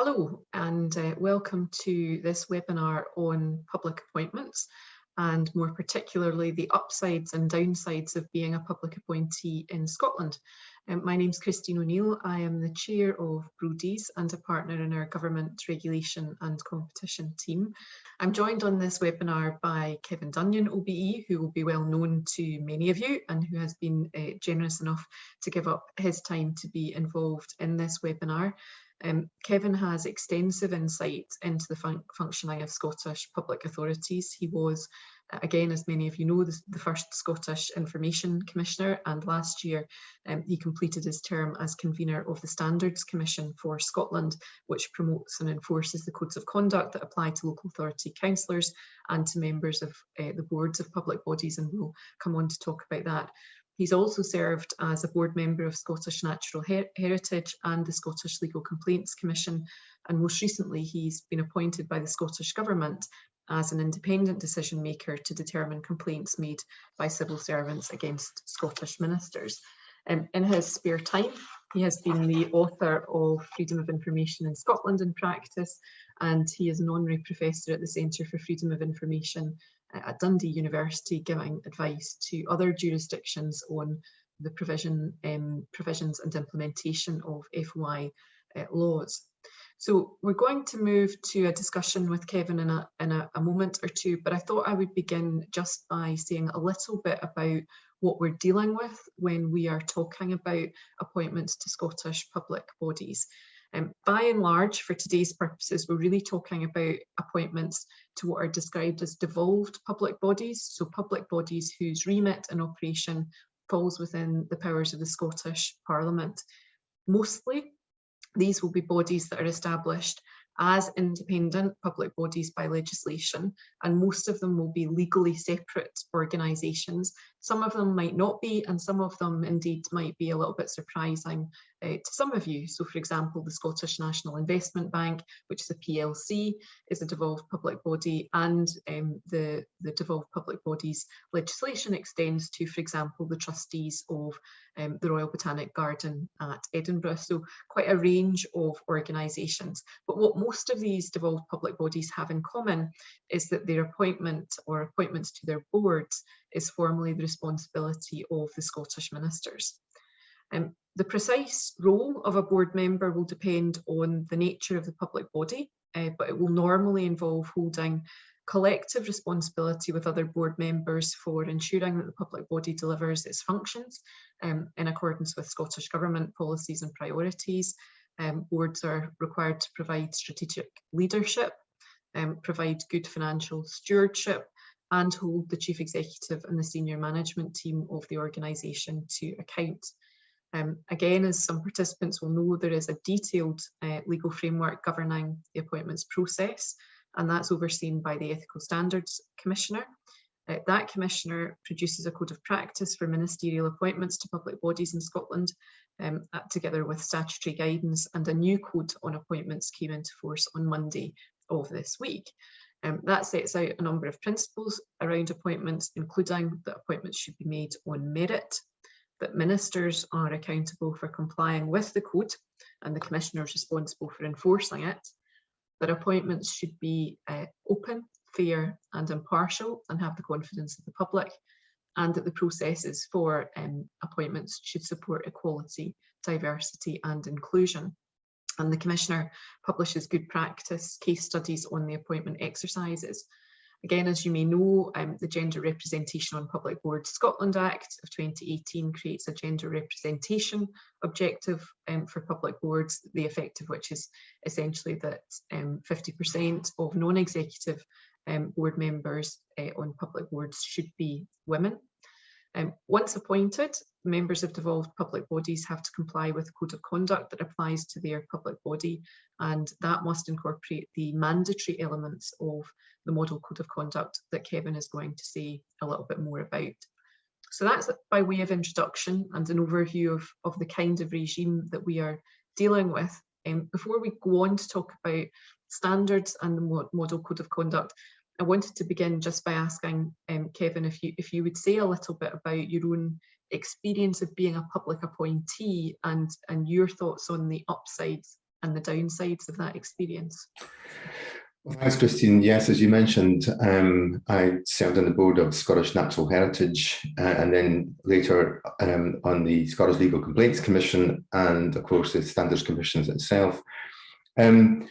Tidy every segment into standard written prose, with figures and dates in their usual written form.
Hello and welcome to this webinar on public appointments and more particularly the upsides and downsides of being a public appointee in Scotland. My name's Christine O'Neill. I am the Chair of Brodies and a partner in our Government Regulation and Competition team. I'm joined on this webinar by Kevin Dunion, OBE, who will be well known to many of you and who has been generous enough to give up his time to be involved in this webinar. Kevin has extensive insight into the functioning of Scottish public authorities. He was, again, as many of you know, the first Scottish Information Commissioner, and last year he completed his term as Convener of the Standards Commission for Scotland, which promotes and enforces the codes of conduct that apply to local authority councillors and to members of the boards of public bodies, and we'll come on to talk about that. He's also served as a board member of Scottish Natural Heritage and the Scottish Legal Complaints Commission, and most recently he's been appointed by the Scottish Government as an independent decision maker to determine complaints made by civil servants against Scottish ministers. In his spare time, he has been the author of Freedom of Information in Scotland in Practice, and he is an honorary professor at the Centre for Freedom of Information at Dundee University, giving advice to other jurisdictions on the provisions and implementation of FOI laws. So we're going to move to a discussion with Kevin in a moment or two, but I thought I would begin just by saying a little bit about what we're dealing with when we are talking about appointments to Scottish public bodies. By and large, for today's purposes, we're really talking about appointments to what are described as devolved public bodies, so public bodies whose remit and operation falls within the powers of the Scottish Parliament. Mostly, these will be bodies that are established as independent public bodies by legislation, and most of them will be legally separate organisations. Some of them might not be, and some of them indeed might be a little bit surprising to some of you. So for example, the Scottish National Investment Bank, which is a PLC, is a devolved public body, and the devolved public bodies legislation extends to, for example, the trustees of the Royal Botanic Garden at Edinburgh. So quite a range of organisations. But what most of these devolved public bodies have in common is that their appointment or appointments to their boards is formally the responsibility of the Scottish ministers. The precise role of a board member will depend on the nature of the public body, but it will normally involve holding collective responsibility with other board members for ensuring that the public body delivers its functions in accordance with Scottish Government policies and priorities. Boards are required to provide strategic leadership, provide good financial stewardship, and hold the chief executive and the senior management team of the organisation to account. Again, as some participants will know, there is a detailed legal framework governing the appointments process, and that's overseen by the Ethical Standards Commissioner. That Commissioner produces a code of practice for ministerial appointments to public bodies in Scotland, together with statutory guidance, and a new code on appointments came into force on Monday of this week. That sets out a number of principles around appointments, including that appointments should be made on merit, that ministers are accountable for complying with the code and the Commissioner is responsible for enforcing it, that appointments should be open, fair and impartial and have the confidence of the public, and that the processes for appointments should support equality, diversity and inclusion. And the Commissioner publishes good practice case studies on the appointment exercises. Again, as you may know, the Gender Representation on Public Boards Scotland Act of 2018 creates a gender representation objective for public boards, the effect of which is essentially that 50% of non-executive board members on public boards should be women. Once appointed, members of devolved public bodies have to comply with a code of conduct that applies to their public body, and that must incorporate the mandatory elements of the model code of conduct that Kevin is going to say a little bit more about. So that's by way of introduction and an overview of the kind of regime that we are dealing with. Before we go on to talk about standards and the model code of conduct, I wanted to begin just by asking Kevin if you would say a little bit about your own experience of being a public appointee and your thoughts on the upsides the downsides of that experience. Well, thanks, Christine. Yes, as you mentioned, I served on the board of Scottish Natural Heritage and then later on the Scottish Legal Complaints Commission and, of course, the Standards Commission itself. The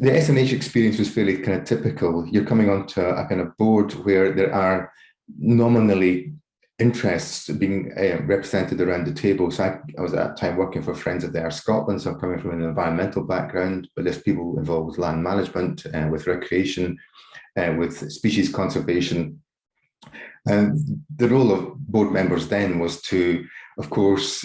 SNH experience was fairly kind of typical. You're coming onto a kind of board where there are nominally interests being represented around the table. So I was at that time working for Friends of the Earth Scotland, so I'm coming from an environmental background, but there's people involved with land management, with recreation, with species conservation. And the role of board members then was to, of course,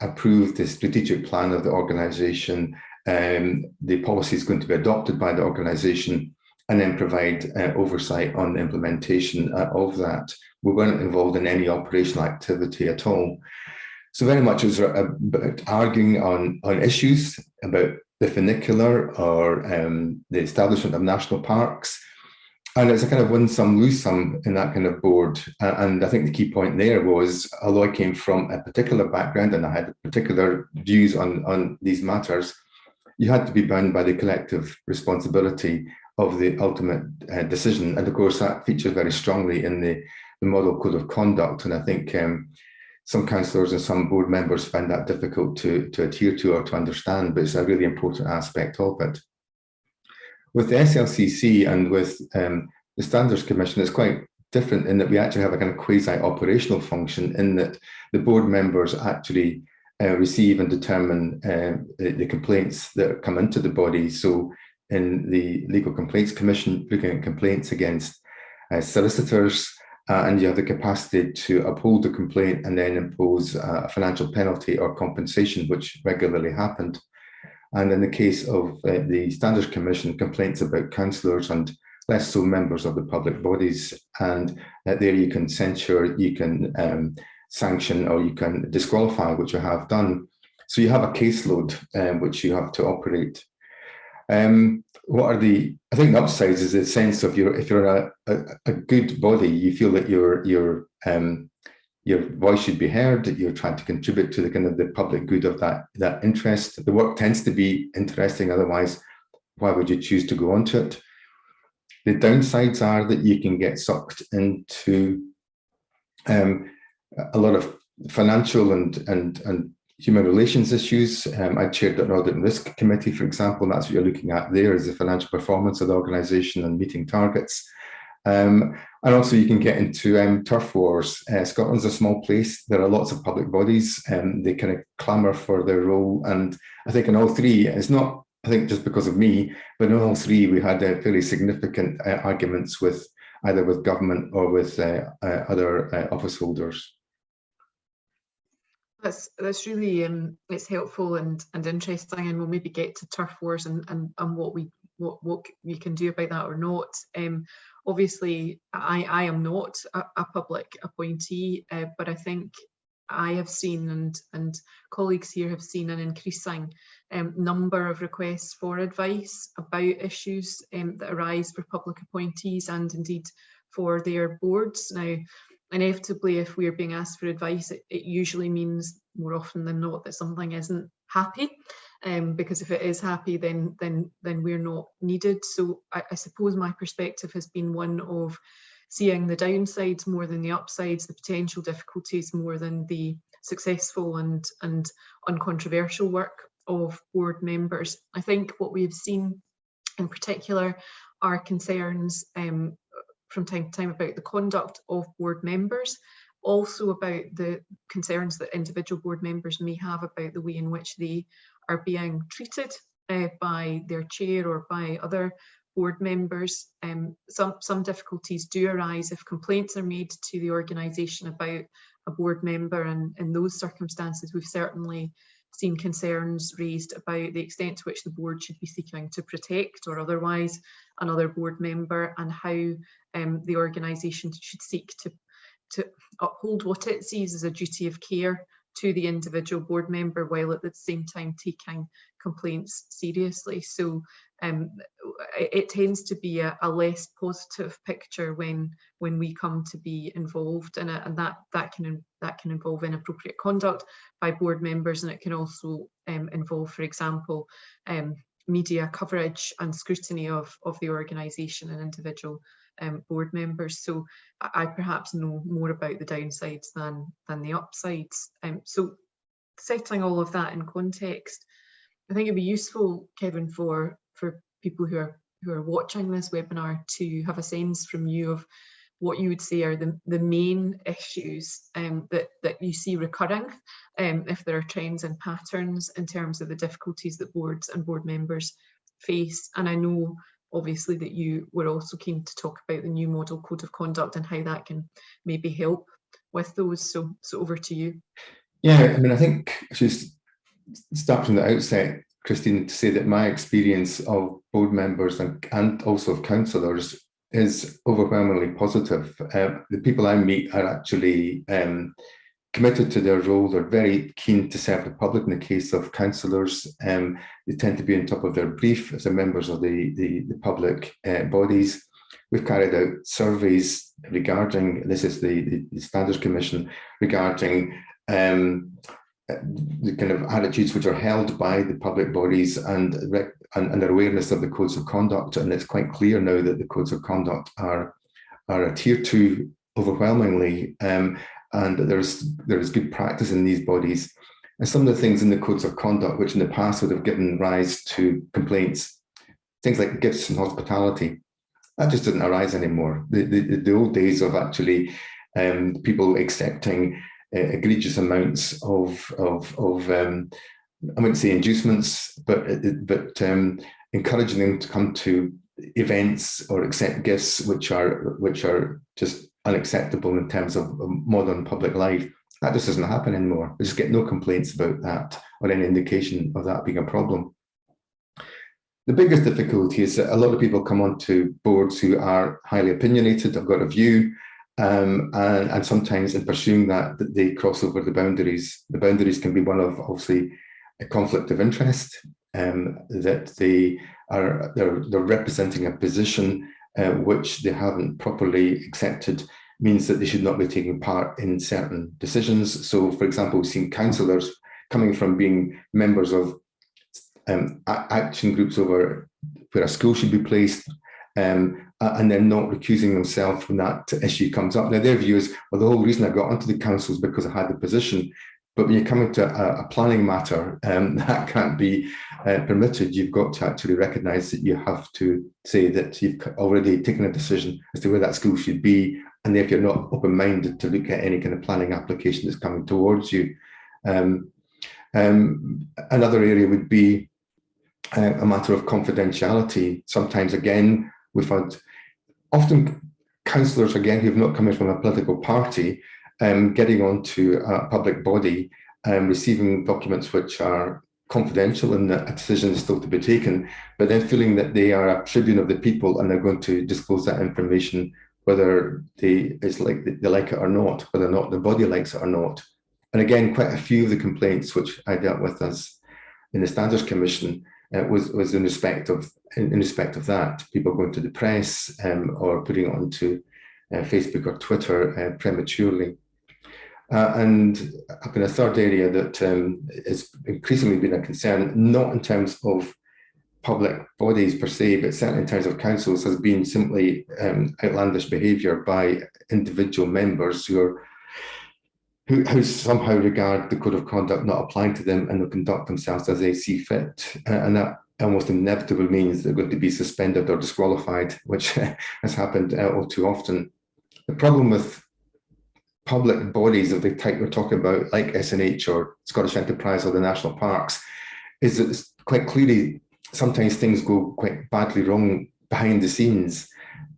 approve the strategic plan of the organisation, the policies going to be adopted by the organisation, and then provide oversight on the implementation of that. We weren't involved in any operational activity at all. So very much it was about arguing on issues about the funicular or the establishment of national parks. And it's a kind of win some, lose some in that kind of board. And I think the key point there was, although I came from a particular background and I had particular views on these matters, you had to be bound by the collective responsibility of the ultimate decision. And of course, that features very strongly in the model code of conduct. And I think some councillors and some board members find that difficult to adhere to or to understand, but it's a really important aspect of it. With the SLCC and with the Standards Commission, it's quite different in that we actually have a kind of quasi-operational function in that the board members actually receive and determine the complaints that come into the body. So in the Legal Complaints Commission, looking at complaints against solicitors, and you have the capacity to uphold the complaint and then impose a financial penalty or compensation, which regularly happened. And in the case of the Standards Commission, complaints about councillors and less so members of the public bodies. And there you can censure, you can sanction, or you can disqualify, which you have done. So you have a caseload which you have to operate. What are the, I think the upsides is the sense of if you're a good body, you feel that your voice should be heard, that you're trying to contribute to the kind of the public good of that interest. The work tends to be interesting, otherwise, why would you choose to go onto it? The downsides are that you can get sucked into a lot of financial and human relations issues. I chaired an audit and risk committee, for example, and that's what you're looking at there is the financial performance of the organisation and meeting targets. And also you can get into turf wars. Scotland's a small place. There are lots of public bodies and they kind of clamour for their role. And I think in all three, it's not, I think just because of me, but in all three, we had fairly significant arguments with either with government or with other office holders. That's really it's helpful and interesting, and we'll maybe get to turf wars and what you can do about that or not. Obviously, I am not a public appointee, but I think I have seen and colleagues here have seen an increasing number of requests for advice about issues that arise for public appointees and indeed for their boards. Now, inevitably, if we're being asked for advice, it usually means more often than not that something isn't happy, because if it is happy, then we're not needed. So I suppose my perspective has been one of seeing the downsides more than the upsides, the potential difficulties more than the successful and uncontroversial work of board members. I think what we've seen in particular are concerns from time to time about the conduct of board members, also about the concerns that individual board members may have about the way in which they are being treated by their chair or by other board members. Some difficulties do arise if complaints are made to the organisation about a board member, and in those circumstances we've certainly seen concerns raised about the extent to which the board should be seeking to protect or otherwise another board member, and how the organisation should seek to uphold what it sees as a duty of care to the individual board member, while at the same time taking complaints seriously. So it tends to be a less positive picture when we come to be involved in it, and that can involve inappropriate conduct by board members, and it can also involve, for example, media coverage and scrutiny of the organisation and individual board members. So I perhaps know more about the downsides than the upsides. So setting all of that in context, I think it'd be useful, Kevin, for people who are watching this webinar to have a sense from you of what you would say are the main issues that you see recurring, if there are trends and patterns in terms of the difficulties that boards and board members face. And I know obviously that you were also keen to talk about the new model code of conduct and how that can maybe help with those. So over to you. Yeah, I mean, I think I should start from the outset, Christine, to say that my experience of board members and also of councillors is overwhelmingly positive. The people I meet are actually committed to their role. They're very keen to serve the public. In the case of councillors, they tend to be on top of their brief as members of the public bodies. We've carried out surveys regarding, this is the Standards Commission, regarding the kind of attitudes which are held by the public bodies and their awareness of the codes of conduct. And it's quite clear now that the codes of conduct are adhered to overwhelmingly, and that there is good practice in these bodies. And some of the things in the codes of conduct which in the past would have given rise to complaints, things like gifts and hospitality, that just doesn't arise anymore. The old days of actually people accepting egregious amounts of I wouldn't say inducements, but encouraging them to come to events or accept gifts which are just unacceptable in terms of modern public life. That just doesn't happen anymore. We just get no complaints about that or any indication of that being a problem. The biggest difficulty is that a lot of people come onto boards who are highly opinionated, have got a view, and sometimes in pursuing that, they cross over the boundaries. The boundaries can be one of obviously a conflict of interest, that they're representing a position which they haven't properly accepted, means that they should not be taking part in certain decisions. So, for example, we've seen councillors coming from being members of action groups over where a school should be placed, and then not recusing themselves when that issue comes up. Now, their view is, well, the whole reason I got onto the council is because I had the position. But when you come into a planning matter, that can't be permitted. You've got to actually recognise that you have to say that you've already taken a decision as to where that school should be, and if you're not open-minded to look at any kind of planning application that's coming towards you. Another area would be a matter of confidentiality. Sometimes, again, we've had often councillors, again, who've not come in from a political party, getting onto a public body and receiving documents which are confidential and that a decision is still to be taken, but then feeling that they are a tribune of the people and they're going to disclose that information whether they like it or not, whether or not the body likes it or not. And again, quite a few of the complaints which I dealt with as in the Standards Commission was in respect of that, people going to the press or putting it onto Facebook or Twitter prematurely. And up in a third area that has increasingly been a concern, not in terms of public bodies per se, but certainly in terms of councils, has been simply outlandish behaviour by individual members who somehow regard the code of conduct not applying to them and will conduct themselves as they see fit. And that almost inevitably means they're going to be suspended or disqualified, which has happened all too often. The problem with public bodies of the type we're talking about, like SNH or Scottish Enterprise or the National Parks, is that it's quite clearly sometimes things go quite badly wrong behind the scenes,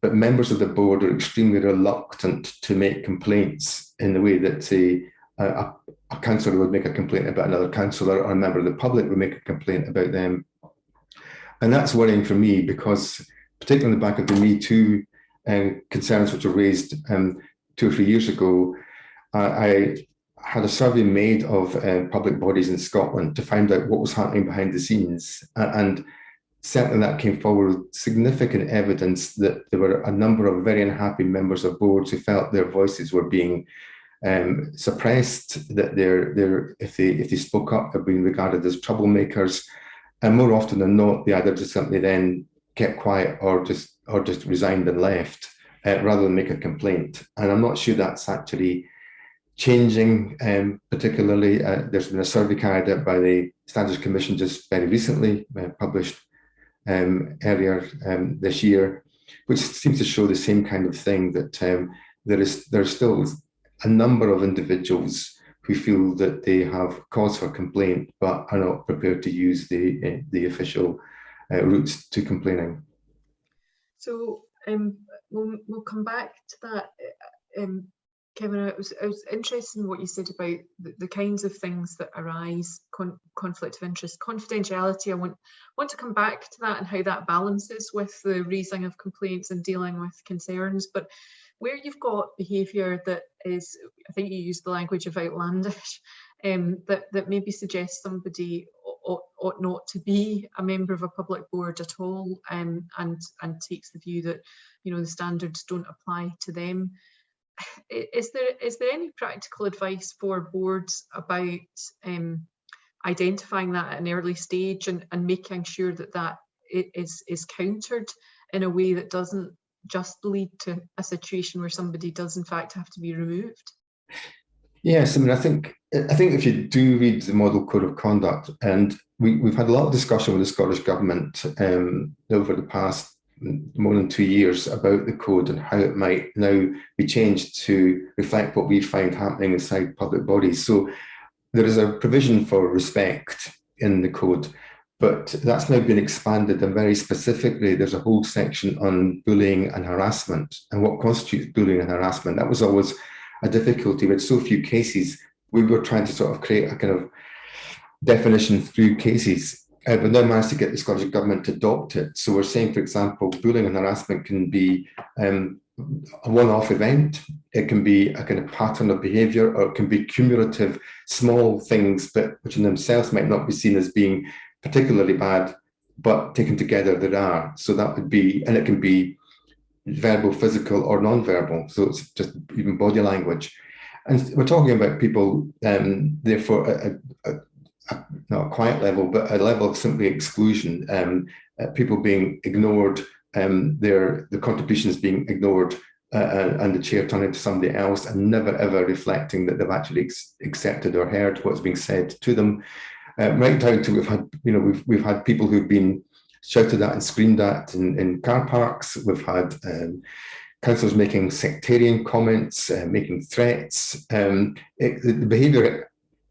but members of the board are extremely reluctant to make complaints in the way that, say, a councillor would make a complaint about another councillor, or a member of the public would make a complaint about them. And that's worrying for me, because particularly on the back of the Me Too concerns which were raised 2 or 3 years ago, I had a survey made of public bodies in Scotland to find out what was happening behind the scenes. And certainly that came forward with significant evidence that there were a number of very unhappy members of boards who felt their voices were being suppressed, that if they spoke up, they're being regarded as troublemakers. And more often than not, they either just simply then kept quiet or just resigned and left rather than make a complaint. And I'm not sure that's actually changing, particularly. There's been a survey carried out by the Standards Commission just very recently, published earlier this year, which seems to show the same kind of thing, that there's still a number of individuals who feel that they have cause for complaint but are not prepared to use the official routes to complaining. So we'll come back to that. Kevin, I was interested in what you said about the kinds of things that arise, conflict of interest, confidentiality. I want to come back to that and how that balances with the raising of complaints and dealing with concerns. But where you've got behaviour that is, I think you used the language of outlandish, that maybe suggests somebody ought not to be a member of a public board at all, and takes the view that, you know, the standards don't apply to them. Is there any practical advice for boards about identifying that at an early stage and making sure that it is countered in a way that doesn't just lead to a situation where somebody does in fact have to be removed? Yes, I mean, I think if you do read the Model Code of Conduct, and we've had a lot of discussion with the Scottish Government over the past more than 2 years about the code and how it might now be changed to reflect what we find happening inside public bodies. So there is a provision for respect in the code, but that's now been expanded, and very specifically there's a whole section on bullying and harassment and what constitutes bullying and harassment. That was always a difficulty with so few cases. We were trying to sort of create a kind of definition through cases. But now managed to get the Scottish Government to adopt it. So we're saying, for example, bullying and harassment can be a one-off event. It can be a kind of pattern of behaviour, or it can be cumulative small things, but which in themselves might not be seen as being particularly bad, but taken together there are. So that would be, and it can be verbal, physical, or non-verbal. So it's just even body language. And we're talking about people, therefore, not a quiet level, but a level of simply exclusion, people being ignored, their contributions being ignored, and the chair turning to somebody else and never ever reflecting that they've actually accepted or heard what's being said to them. Right down to we've had people who've been shouted at and screamed at in car parks. We've had councillors making sectarian comments, making threats. The behaviour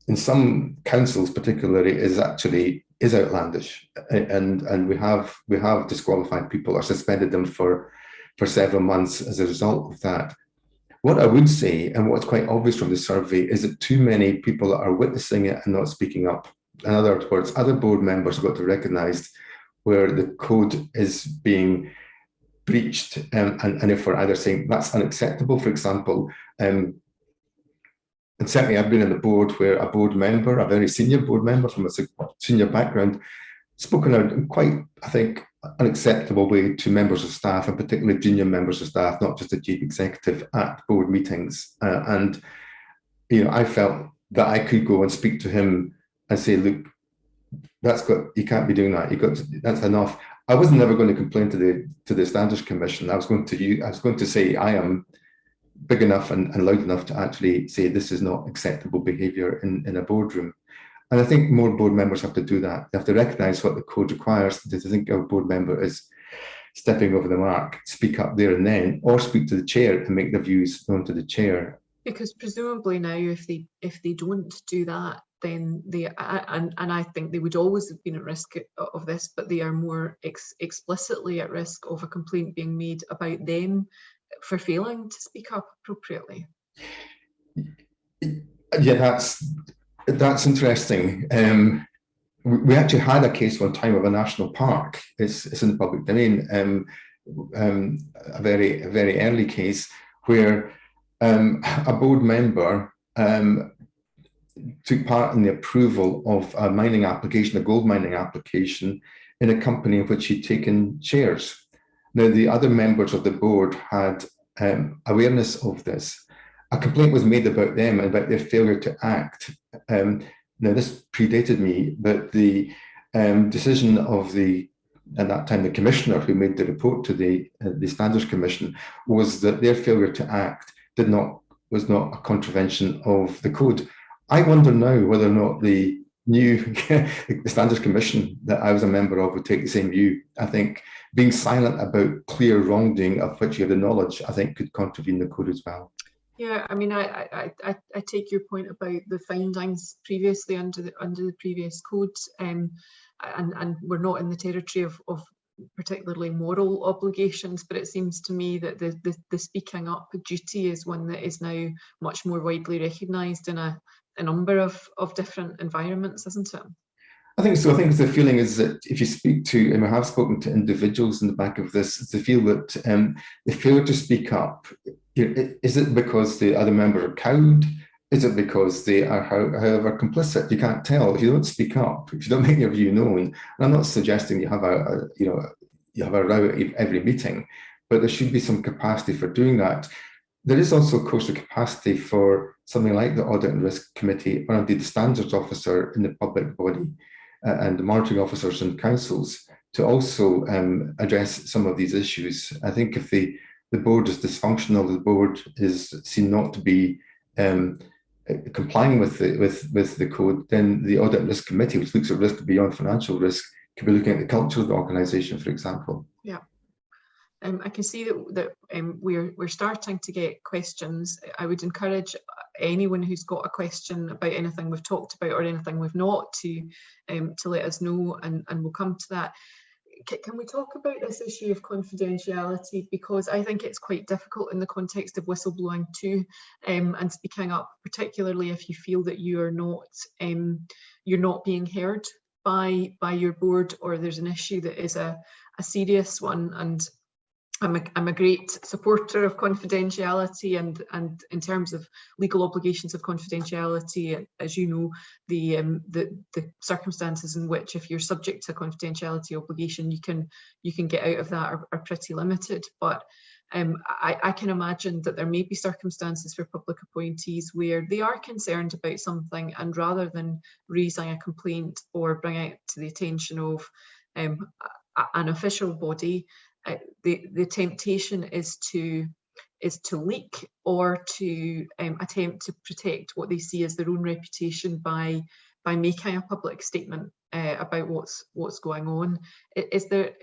in some councils particularly is outlandish, and we have disqualified people or suspended them for several months as a result of that. What I would say, and what's quite obvious from the survey, is that too many people are witnessing it and not speaking up. In other words, other board members have got to recognise where the code is being breached, and if we're either saying that's unacceptable, for example, and certainly I've been in the board where a board member, a very senior board member from a senior background, spoken out in quite, I think, unacceptable way to members of staff, and particularly junior members of staff, not just the chief executive, at board meetings. And I felt that I could go and speak to him and say, look, you can't be doing that. That's enough. I was never going to complain to the Standards Commission. I was going to say I am big enough and loud enough to actually say this is not acceptable behaviour in a boardroom. And I think more board members have to do that. They have to recognise what the code requires. If they think a board member is stepping over the mark, speak up there and then, or speak to the chair and make their views known to the chair. Because presumably now, if they don't do that, then and I think they would always have been at risk of this, but they are more explicitly at risk of a complaint being made about them for failing to speak up appropriately. Yeah, that's interesting. We actually had a case one time of a national park. It's in the public domain. A very early case where a board member took part in the approval of a mining application, a gold mining application, in a company in which he'd taken shares. Now, the other members of the board had awareness of this. A complaint was made about them and about their failure to act. Now, this predated me, but the decision of at that time, the commissioner who made the report to the Standards Commission was that their failure to act was not a contravention of the code. I wonder now whether or not the new Standards Commission that I was a member of would take the same view. I think being silent about clear wrongdoing of which you have the knowledge, I think, could contravene the code as well. Yeah, I mean, I take your point about the findings previously under the previous code, and we're not in the territory of particularly moral obligations, but it seems to me that the speaking up duty is one that is now much more widely recognised in a number of different environments, isn't it? I think so. I think the feeling is that if you speak to, and I have spoken to individuals in the back of this, it's the feel that they fail to speak up. Is it because the other members are cowed? Is it because they are, however, complicit? You can't tell if you don't speak up, if you don't make your view known. And I'm not suggesting you have you have a row at every meeting, but there should be some capacity for doing that. There is also, of course, a capacity for something like the Audit and Risk Committee, or indeed the Standards Officer in the public body, and the monitoring officers and councils to also address some of these issues. I think if the board is dysfunctional, the board is seen not to be complying with the code, then the Audit and Risk Committee, which looks at risk beyond financial risk, could be looking at the culture of the organisation, for example. Yeah. I can see that we're starting to get questions. I would encourage anyone who's got a question about anything we've talked about or anything we've not to let us know, and we'll come to that. Can we talk about this issue of confidentiality? Because I think it's quite difficult in the context of whistleblowing too, and speaking up, particularly if you feel that you're not being heard by your board, or there's an issue that is a serious one. And I'm a great supporter of confidentiality, and in terms of legal obligations of confidentiality, as you know, the circumstances in which, if you're subject to a confidentiality obligation, you can get out of that are pretty limited. But I can imagine that there may be circumstances for public appointees where they are concerned about something, and rather than raising a complaint or bringing it to the attention of an official body, the temptation is to leak or to attempt to protect what they see as their own reputation by making a public statement about what's going on. Is there,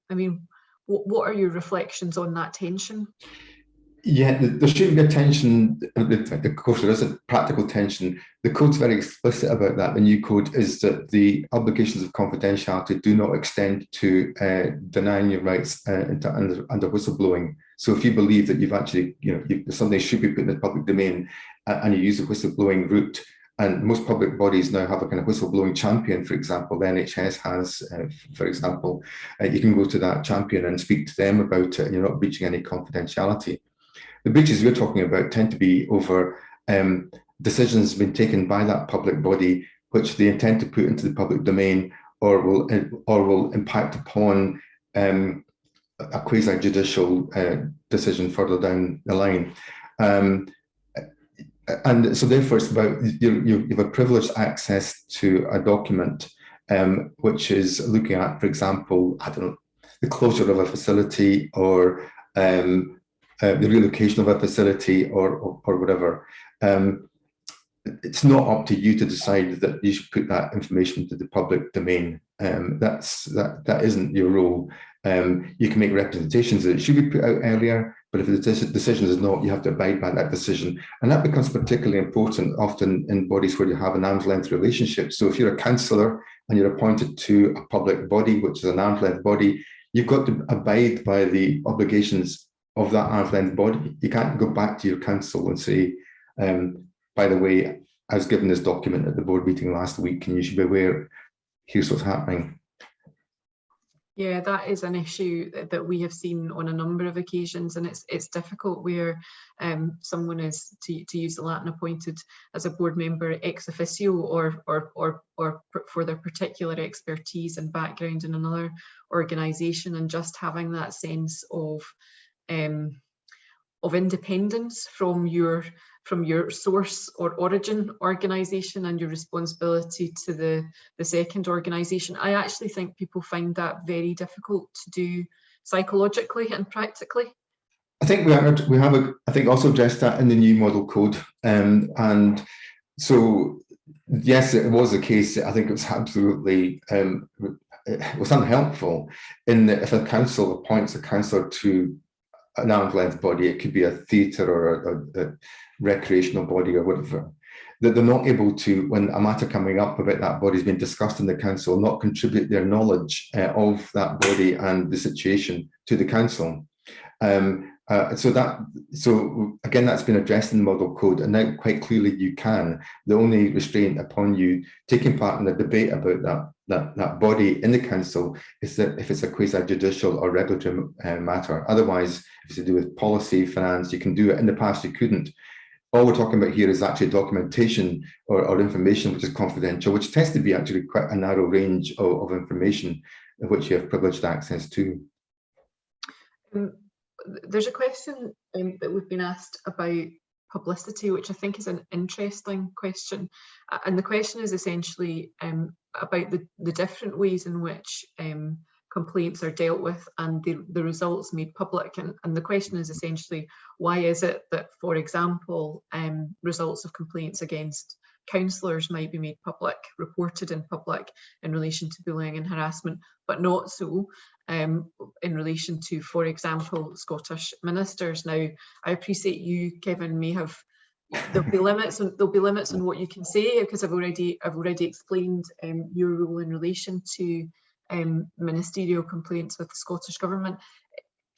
I mean, what are your reflections on that tension? Yeah, there shouldn't be a tension. Of course, there is a practical tension. The code's very explicit about that. The new code is that the obligations of confidentiality do not extend to denying your rights under whistleblowing. So if you believe that you've actually, something should be put in the public domain, and you use the whistleblowing route, and most public bodies now have a kind of whistleblowing champion, for example, the NHS has, for example, you can go to that champion and speak to them about it, and you're not breaching any confidentiality. The breaches we're talking about tend to be over decisions being taken by that public body, which they intend to put into the public domain, or will impact upon a quasi-judicial decision further down the line. And so therefore it's about, you have a privileged access to a document which is looking at, for example, I don't know, the closure of a facility, or the relocation of a facility, or whatever. It's not up to you to decide that you should put that information into the public domain. That isn't your role. You can make representations that it should be put out earlier, but if the decision is not, you have to abide by that decision. And that becomes particularly important often in bodies where you have an arm's length relationship. So if you're a councillor and you're appointed to a public body, which is an arm's length body, you've got to abide by the obligations of that arm's length body. You can't go back to your council and say, by the way, I was given this document at the board meeting last week, and you should be aware, here's what's happening. Yeah, that is an issue that we have seen on a number of occasions, and it's difficult where someone is, to use the Latin, appointed as a board member ex officio or for their particular expertise and background in another organisation, and just having that sense of independence from your source or origin organisation and your responsibility to the second organisation. I actually think people find that very difficult to do psychologically and practically. I think we have I think also addressed that in the new model code, and so yes, it was the case. I think it was absolutely it was unhelpful in that if a council appoints a councillor to an arm's length body, it could be a theatre or a recreational body or whatever, that they're not able to, when a matter coming up about that body has been discussed in the council, not contribute their knowledge of that body and the situation to the council. So again, that's been addressed in the model code, and now quite clearly you can. The only restraint upon you taking part in the debate about that body in the council is that if it's a quasi-judicial or regulatory matter. Otherwise, if it's to do with policy, finance, you can do it. In the past, you couldn't. All we're talking about here is actually documentation or information which is confidential, which tends to be actually quite a narrow range of information of which you have privileged access to. There's a question that we've been asked about publicity, which I think is an interesting question. And the question is essentially about the different ways in which complaints are dealt with and the results made public. And the question is essentially, why is it that, for example, results of complaints against councillors might be made public, reported in public in relation to bullying and harassment, but not so in relation to, for example, Scottish ministers. Now, I appreciate you, Kevin, may have, there'll be limits on what you can say, because I've already explained your role in relation to ministerial complaints with the Scottish Government.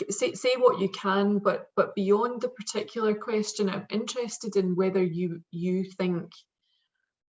Say what you can, but beyond the particular question, I'm interested in whether you think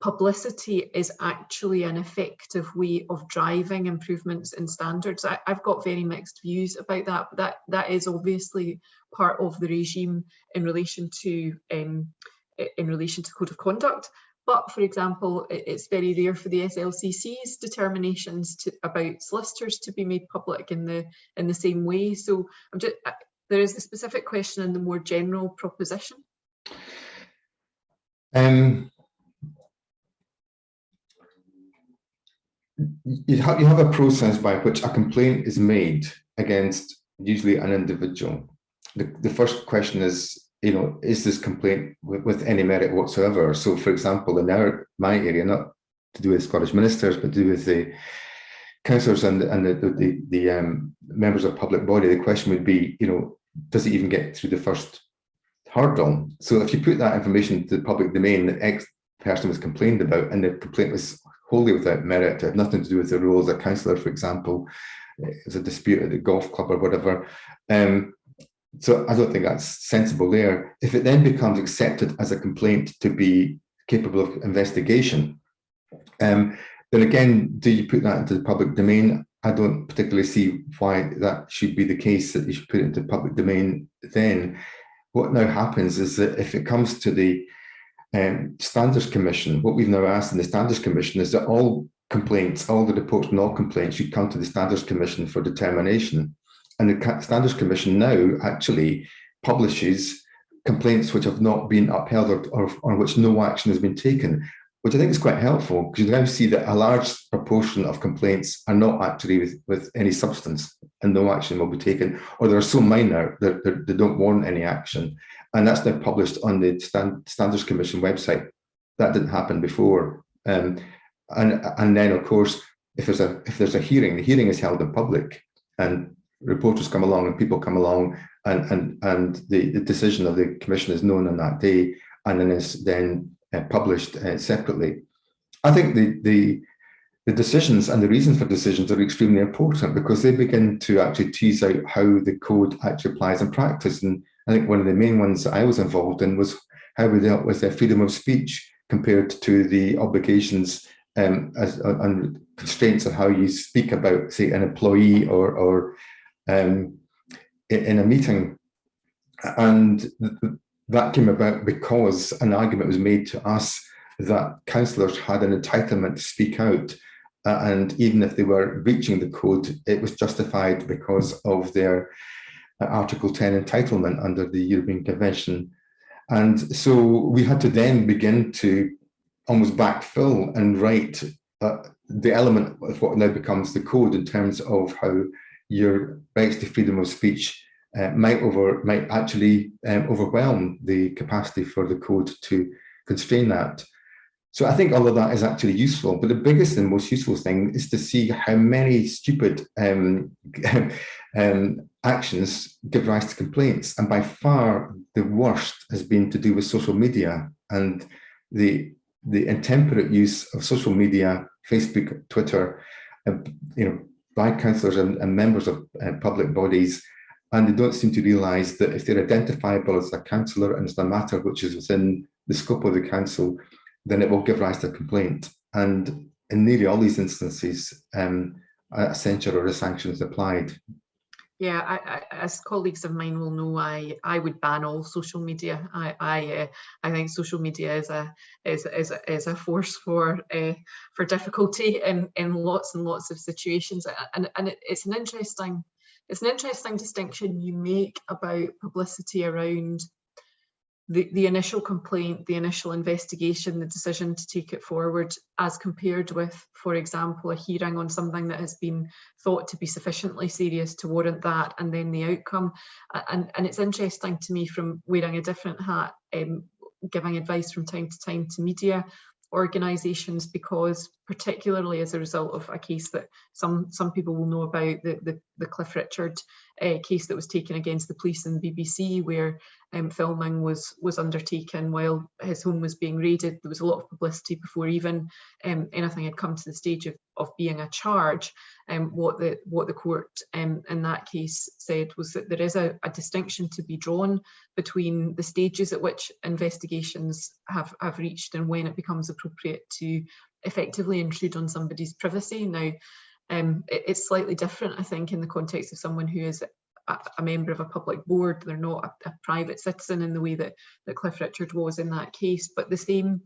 publicity is actually an effective way of driving improvements in standards. I've got very mixed views about that. That is obviously part of the regime in relation to code of conduct. But for example, it's very rare for the SLCC's determinations about solicitors to be made public in the same way. So there is the specific question and the more general proposition. You have a process by which a complaint is made against usually an individual. The first question is, is this complaint with any merit whatsoever? So, for example, in my area, not to do with Scottish ministers, but to do with the councillors and the members of public body, the question would be, does it even get through the first hurdle? So if you put that information into the public domain that X person was complained about, and the complaint was wholly without merit, it had nothing to do with the role as a councillor, for example, it was a dispute at the golf club or whatever. So I don't think that's sensible there. If it then becomes accepted as a complaint to be capable of investigation, then again, do you put that into the public domain? I don't particularly see why that should be the case, that you should put it into public domain then. What now happens is that if it comes to the Standards Commission, what we've now asked in the Standards Commission is that all complaints, all the reports and all complaints should come to the Standards Commission for determination. And the Standards Commission now actually publishes complaints which have not been upheld or on which no action has been taken, which I think is quite helpful, because you now see that a large proportion of complaints are not actually with any substance and no action will be taken, or they're so minor that they don't warrant any action. And that's now published on the Standards Commission website. That didn't happen before. And then, of course, if there's a hearing, the hearing is held in public, and reporters come along and people come along, and the decision of the commission is known on that day, and then is then published separately. I think the decisions and the reasons for decisions are extremely important, because they begin to actually tease out how the code actually applies in practice. And I think one of the main ones that I was involved in was how we dealt with freedom of speech compared to the obligations on constraints on how you speak about, say, an employee or in a meeting. And that came about because an argument was made to us that councillors had an entitlement to speak out. And even if they were breaching the code, it was justified because of their Article 10 entitlement under the European Convention. And so we had to then begin to almost backfill and write the element of what now becomes the code in terms of how your rights to freedom of speech might actually overwhelm the capacity for the code to constrain that. So I think all of that is actually useful, but the biggest and most useful thing is to see how many stupid actions give rise to complaints. And by far the worst has been to do with social media and the intemperate use of social media, Facebook, Twitter, by councillors and members of public bodies. And they don't seem to realise that if they're identifiable as a councillor and it's a matter which is within the scope of the council, then it will give rise to a complaint. And in nearly all these instances, a censure or a sanction is applied. Yeah, as colleagues of mine will know, I would ban all social media. I think social media is a force for difficulty in lots and lots of situations, and it's an interesting distinction you make about publicity around the initial complaint, the initial investigation, the decision to take it forward, as compared with, for example, a hearing on something that has been thought to be sufficiently serious to warrant that, and then the outcome. And it's interesting to me, from wearing a different hat, giving advice from time to time to media organisations, because particularly as a result of a case that some people will know about, the Cliff Richard case that was taken against the police and BBC, where filming was undertaken while his home was being raided. There was a lot of publicity before even anything had come to the stage of being a charge. What the court in that case said was that there is a distinction to be drawn between the stages at which investigations have reached and when it becomes appropriate to effectively intrude on somebody's privacy. Now, it's slightly different, I think, in the context of someone who is a member of a public board. They're not a private citizen in the way that Cliff Richard was in that case, but the same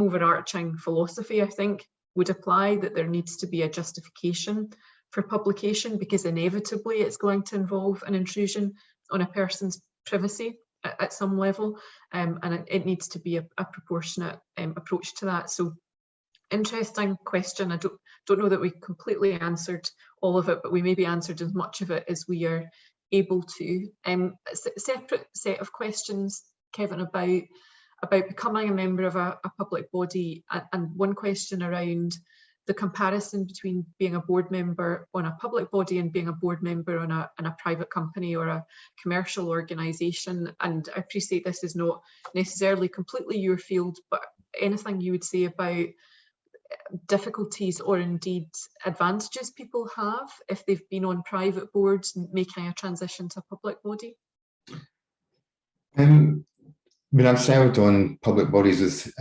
overarching philosophy, I think, would apply, that there needs to be a justification for publication, because inevitably it's going to involve an intrusion on a person's privacy at some level, and it needs to be a proportionate approach to that. So, interesting question. I don't know that we completely answered all of it, but we maybe answered as much of it as we are able to. A separate set of questions, Kevin, about becoming a member of a public body, and one question around the comparison between being a board member on a public body and being a board member on a private company or a commercial organisation. And I appreciate this is not necessarily completely your field, but anything you would say about difficulties or indeed advantages people have if they've been on private boards making a transition to a public body? I've served on public bodies with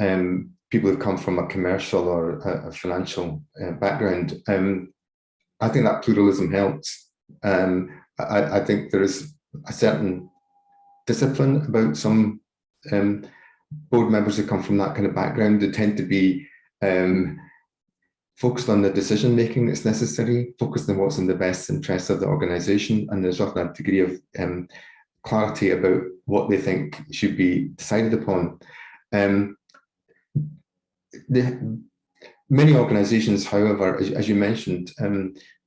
people who've come from a commercial or a financial background. I think that pluralism helps. I think there is a certain discipline about some board members who come from that kind of background. They tend to be focused on the decision making that's necessary, focused on what's in the best interest of the organisation, and there's often a degree of clarity about what they think should be decided upon. Many organisations, however, as you mentioned,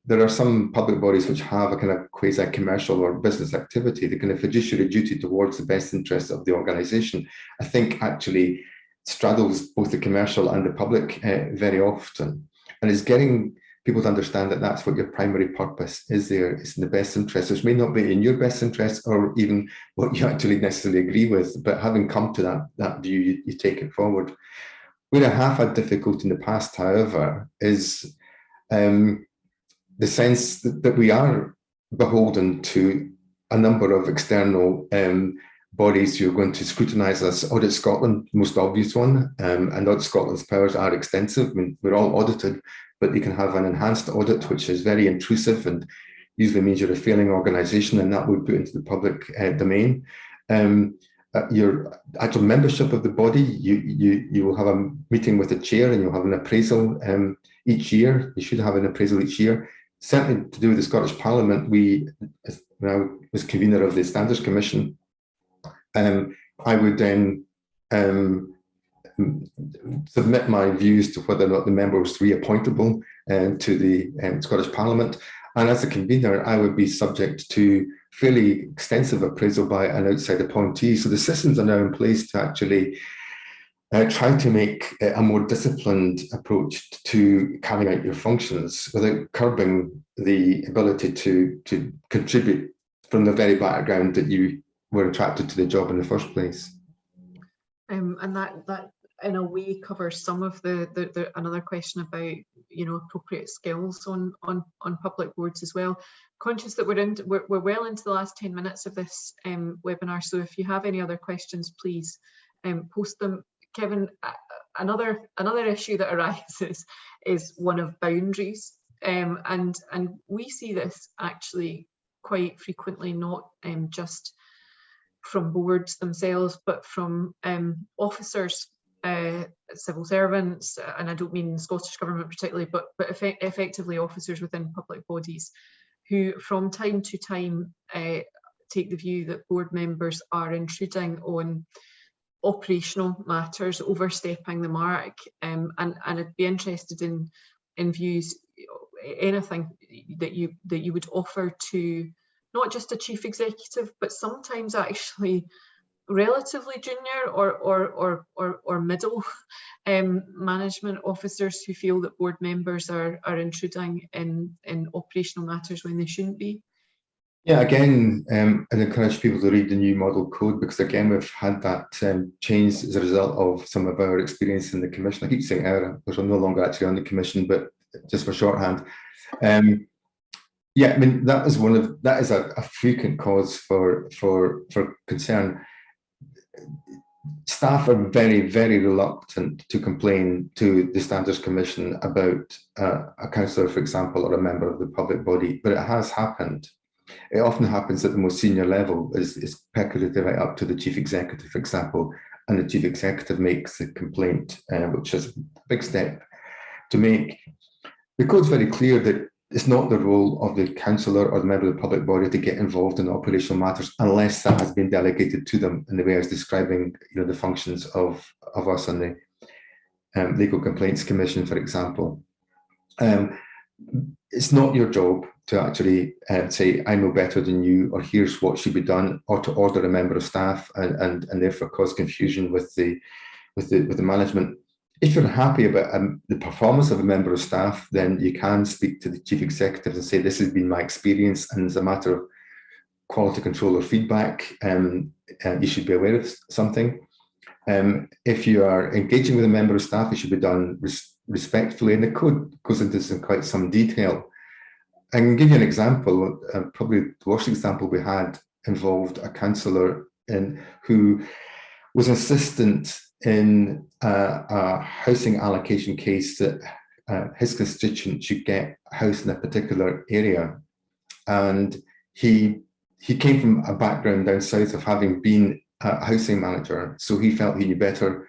there are some public bodies which have a kind of quasi-commercial or business activity, the kind of fiduciary duty towards the best interests of the organisation. I think actually straddles both the commercial and the public very often, and is getting people to understand that that's what your primary purpose is there. It's in the best interest, which may not be in your best interest or even what you actually necessarily agree with, but having come to that view, you take it forward. Where I have had difficulty in the past, however, is the sense that we are beholden to a number of external bodies who are going to scrutinise us. Audit Scotland, most obvious one, and Audit Scotland's powers are extensive. I mean, we're all audited, but you can have an enhanced audit, which is very intrusive and usually means you're a failing organisation, and that would put into the public domain. Your actual membership of the body, you will have a meeting with the chair, and you'll have an appraisal each year. You should have an appraisal each year. Certainly to do with the Scottish Parliament, when I was convener of the Standards Commission, I would then submit my views to whether or not the member was reappointable to the Scottish Parliament. And as a convener, I would be subject to fairly extensive appraisal by an outside appointee. So the systems are now in place to actually try to make a more disciplined approach to carrying out your functions without curbing the ability to contribute from the very background that you were attracted to the job in the first place. And that in a way covers some of the another question about, you know, appropriate skills on public boards as well. Conscious that we're well into the last 10 minutes of this webinar, so if you have any other questions, please post them. Kevin, another issue that arises is one of boundaries, and we see this actually quite frequently, not just from boards themselves, but from officers, civil servants, and I don't mean the Scottish Government particularly, but effectively officers within public bodies, who from time to time take the view that board members are intruding on operational matters, overstepping the mark, and I'd be interested in views, anything that you would offer to not just a chief executive, but sometimes actually relatively junior or middle management officers who feel that board members are intruding in operational matters when they shouldn't be. Yeah, again, I'd encourage people to read the new model code, because again, we've had that change as a result of some of our experience in the Commission. I keep saying our, because I'm no longer actually on the Commission, but just for shorthand. Yeah, I mean, that is a frequent cause for concern. Staff are very, very reluctant to complain to the Standards Commission about a councillor, for example, or a member of the public body, but it has happened. It often happens at the most senior level, is percolated right up to the chief executive, for example, and the chief executive makes the complaint, which is a big step to make. The code's very clear that it's not the role of the councillor or the member of the public body to get involved in operational matters unless that has been delegated to them in the way I was describing, you know, the functions of us on the Legal Complaints Commission, for example. It's not your job to actually say, I know better than you, or here's what should be done, or to order a member of staff and therefore cause confusion with the management. If you're happy about the performance of a member of staff, then you can speak to the chief executive and say, this has been my experience, and as a matter of quality control or feedback, you should be aware of something. If you are engaging with a member of staff, it should be done respectfully, and the code goes into quite some detail. I can give you an example. Probably the worst example we had involved a councillor who was assistant in a housing allocation case that his constituent should get a house in a particular area, and he came from a background down south of having been a housing manager, so he felt he knew better.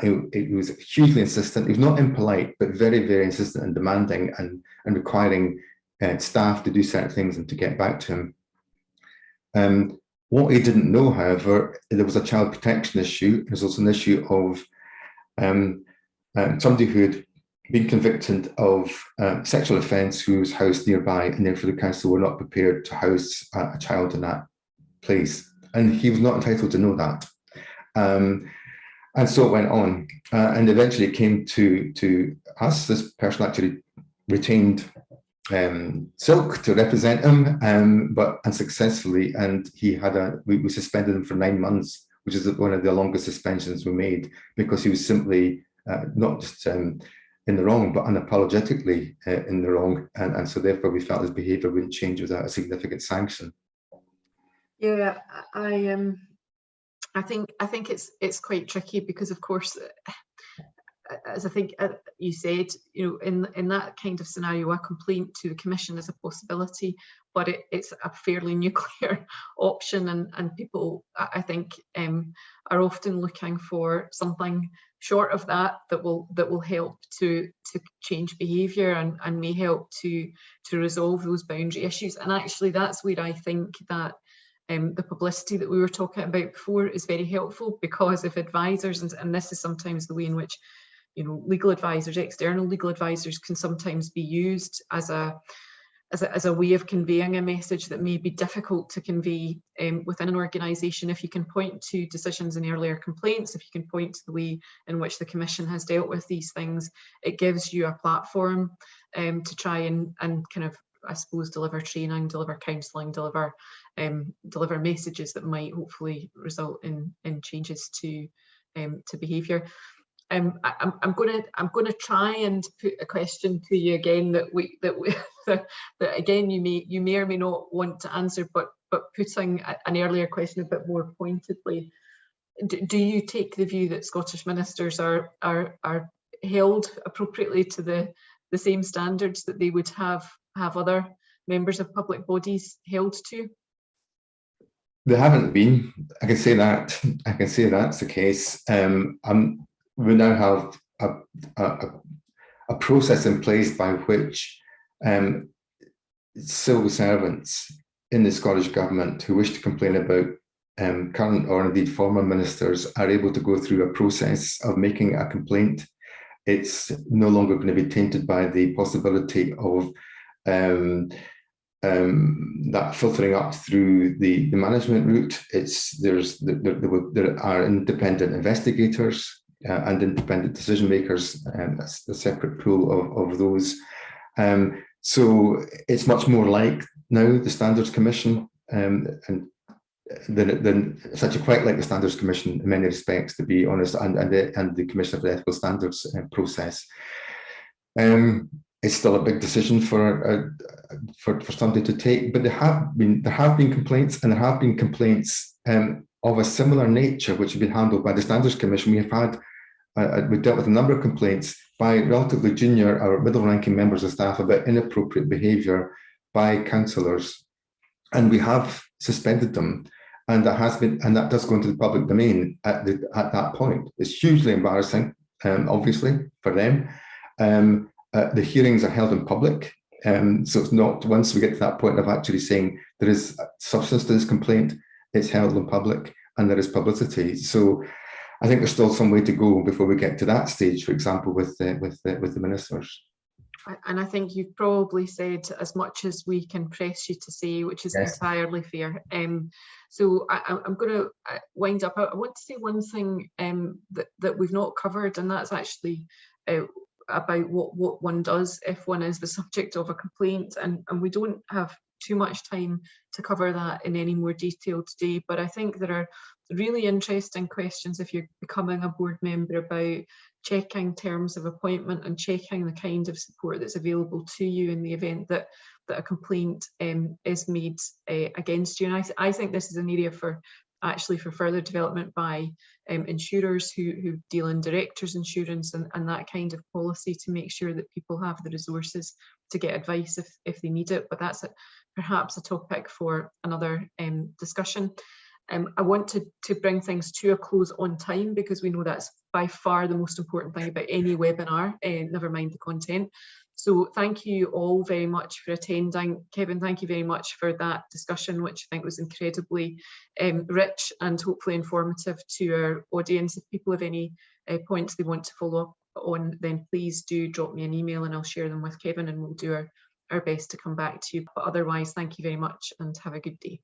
He was hugely insistent. He was not impolite, but very, very insistent and demanding, and requiring staff to do certain things and to get back to him. What he didn't know, however, there was a child protection issue. There's also an issue of somebody who had been convicted of sexual offence who was housed nearby, and therefore the council were not prepared to house a child in that place. And he was not entitled to know that. And so it went on. And eventually it came to us. This person actually retained Silk to represent him, but unsuccessfully, and we suspended him for 9 months, which is one of the longest suspensions we made, because he was simply not just in the wrong, but unapologetically in the wrong, and so therefore we felt his behaviour wouldn't change without a significant sanction. Yeah, I I think it's quite tricky because, of course, as I think you said, in that kind of scenario, a complaint to the Commission is a possibility, but it's a fairly nuclear option, and people, I think, are often looking for something short of that will help to change behaviour and may help to resolve those boundary issues. And actually, that's where I think that the publicity that we were talking about before is very helpful, because if advisors, and this is sometimes the way in which legal advisors, external legal advisors, can sometimes be used as a way of conveying a message that may be difficult to convey within an organisation. If you can point to decisions in earlier complaints, if you can point to the way in which the Commission has dealt with these things, it gives you a platform to try and kind of, I suppose, deliver training, deliver counselling, deliver messages that might hopefully result in changes to behaviour. I'm going to try and put a question to you again that again you may or may not want to answer, but putting an earlier question a bit more pointedly. Do you take the view that Scottish ministers are held appropriately to the same standards that they would have other members of public bodies held to? They haven't been. I can say that. I can say that's the case. We now have a process in place by which civil servants in the Scottish Government who wish to complain about current or indeed former ministers are able to go through a process of making a complaint. It's no longer going to be tainted by the possibility of that filtering up through the management route. There are independent investigators and independent decision makers, that's a separate pool of those. So it's much more like now the Standards Commission, and it's actually quite like the Standards Commission in many respects, to be honest, and the Commission for Ethical Standards process. It's still a big decision for somebody to take, but there have been complaints, and there have been complaints of a similar nature which have been handled by the Standards Commission. We've dealt with a number of complaints by relatively junior or middle-ranking members of staff about inappropriate behaviour by councillors, and we have suspended them, and that does go into the public domain at that point. It's hugely embarrassing, obviously, for them. The hearings are held in public, so it's not, once we get to that point of actually saying there is substance to this complaint, it's held in public and there is publicity. So I think there's still some way to go before we get to that stage, for example, with the ministers. And I think you've probably said as much as we can press you to say, which is yes, entirely fair. So I'm going to wind up. I want to say one thing that we've not covered, and that's actually about what one does if one is the subject of a complaint. And we don't have too much time to cover that in any more detail today, but I think there are really interesting questions if you're becoming a board member about checking terms of appointment and checking the kind of support that's available to you in the event that a complaint is made against you. And I think this is an area for further development by insurers who deal in directors insurance and that kind of policy, to make sure that people have the resources to get advice if they need it. But that's perhaps a topic for another discussion. I want to bring things to a close on time, because we know that's by far the most important thing about any webinar, never mind the content. So thank you all very much for attending. Kevin, thank you very much for that discussion, which I think was incredibly rich and hopefully informative to our audience. If people have any points they want to follow up on, then please do drop me an email and I'll share them with Kevin, and we'll do our best to come back to you. But otherwise, thank you very much and have a good day.